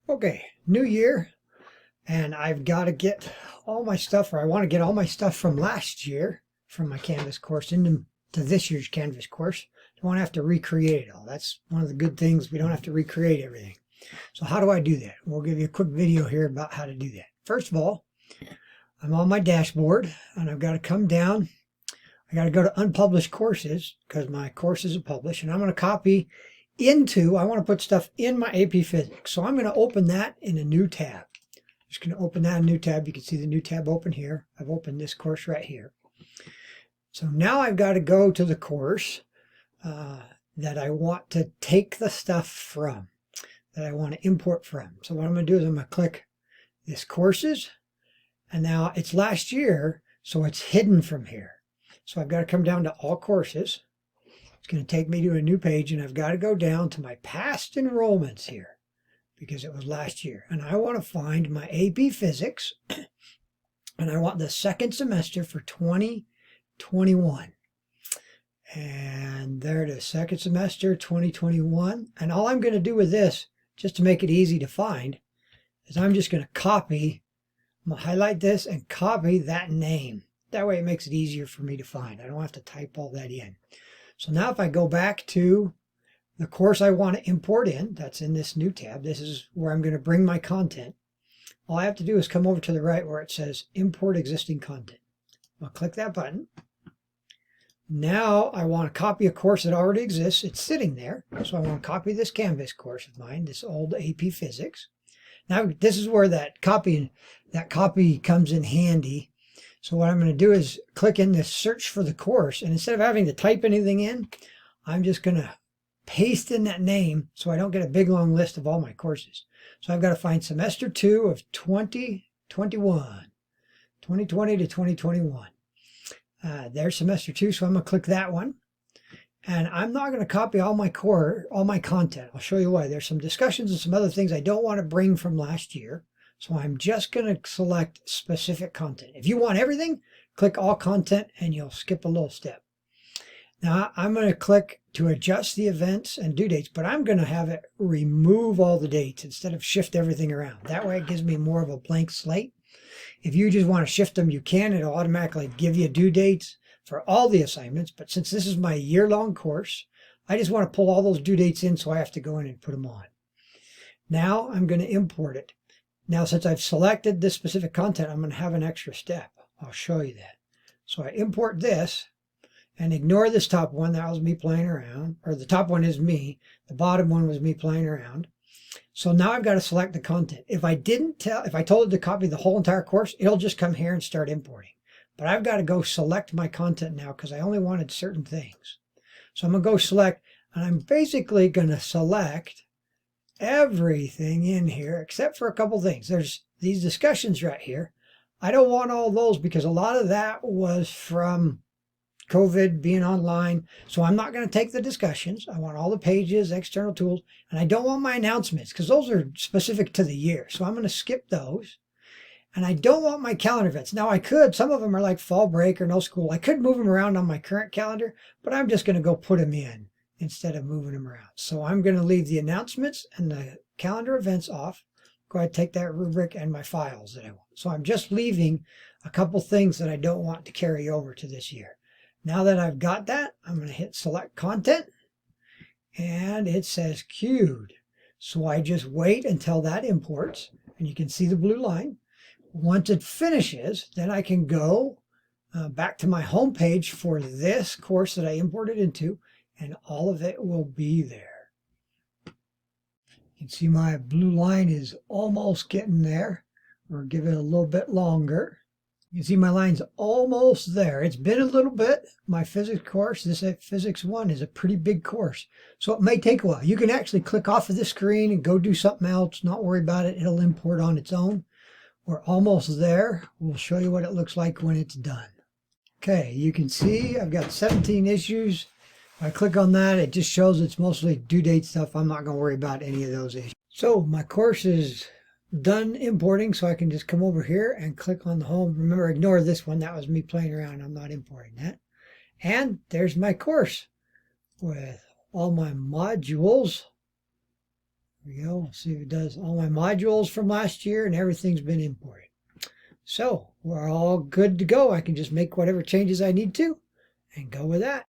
Okay, new year, and I've got to get all my stuff, or I want to get all my stuff from last year, from my Canvas course, into this year's Canvas course. I don't have to recreate it all. That's one of the good things. We don't have to recreate everything. So how do I do that? We'll give you a quick video here about how to do that. First of all, I'm on my dashboard, and I've got to come down. I got to go to unpublished courses, because my courses are published, and I'm going to copy I want to put stuff in my AP Physics. So I'm going to open that in a new tab. Just going to open that in a new tab. You can see the new tab open here. I've opened this course right here. So now I've got to go to the course that I want to take the stuff from, that I want to import from. So what I'm going to do is I'm going to click this courses, and now it's last year, so it's hidden from here. So I've got to come down to all courses. It's going to take me to a new page, and I've got to go down to my past enrollments here because it was last year. And I want to find my AP Physics, and I want the second semester for 2021. And there it is, second semester 2021. And all I'm going to do with this, just to make it easy to find, is I'm just going to copy. I'm going to highlight this and copy that name. That way it makes it easier for me to find. I don't have to type all that in. So now if I go back to the course I want to import in, that's in this new tab. This is where I'm going to bring my content. All I have to do is come over to the right where it says Import Existing Content. I'll click that button. Now I want to copy a course that already exists. It's sitting there. So I want to copy this Canvas course of mine, this old AP Physics. Now this is where that copy comes in handy. So what I'm going to do is click in this search for the course, and instead of having to type anything in, I'm just going to paste in that name so I don't get a big long list of all my courses. So I've got to find semester 2 of 2020 to 2021. There's semester 2, so I'm going to click that one. And I'm not going to copy all my content. I'll show you why. There's some discussions and some other things I don't want to bring from last year. So I'm just going to select specific content. If you want everything, click all content and you'll skip a little step. Now I'm going to click to adjust the events and due dates, but I'm going to have it remove all the dates instead of shift everything around. That way it gives me more of a blank slate. If you just want to shift them, you can. It'll automatically give you due dates for all the assignments. But since this is my year-long course, I just want to pull all those due dates in, so I have to go in and put them on. Now I'm going to import it. Now, since I've selected this specific content, I'm going to have an extra step. I'll show you that. So I import this and ignore this top one. That was me playing around. Or the top one is me. The bottom one was me playing around. So now I've got to select the content. If I told it to copy the whole entire course, it'll just come here and start importing. But I've got to go select my content now because I only wanted certain things. So I'm going to go select, and I'm basically going to select everything in here except for a couple things. There's these discussions right here. I don't want all those because a lot of that was from COVID, being online. So I'm not going to take the discussions. I want all the pages, external tools, and I don't want my announcements because those are specific to the year. So I'm going to skip those. And I don't want my calendar events. Now I could, some of them are like fall break or no school. I could move them around on my current calendar, but I'm just going to go put them in instead of moving them around. So I'm going to leave the announcements and the calendar events off. Go ahead and take that rubric and my files that I want. So I'm just leaving a couple things that I don't want to carry over to this year. Now that I've got that, I'm going to hit select content, and it says queued. So I just wait until that imports, and you can see the blue line. Once it finishes, then I can go back to my home page for this course that I imported into, and all of it will be there. You can see my blue line is almost getting there. We'll give it a little bit longer. You can see my line's almost there. It's been a little bit. My physics course, this Physics 1, is a pretty big course. So it may take a while. You can actually click off of the screen and go do something else. Not worry about it. It'll import on its own. We're almost there. We'll show you what it looks like when it's done. Okay, you can see I've got 17 issues. If I click on that, it just shows it's mostly due date stuff. I'm not going to worry about any of those issues. So my course is done importing, so I can just come over here and click on the home. Remember, ignore this one. That was me playing around. I'm not importing that. And there's my course with all my modules There we go. We'll see if it does. All my modules from last year and everything's been imported. So we're all good to go. I can just make whatever changes I need to and go with that.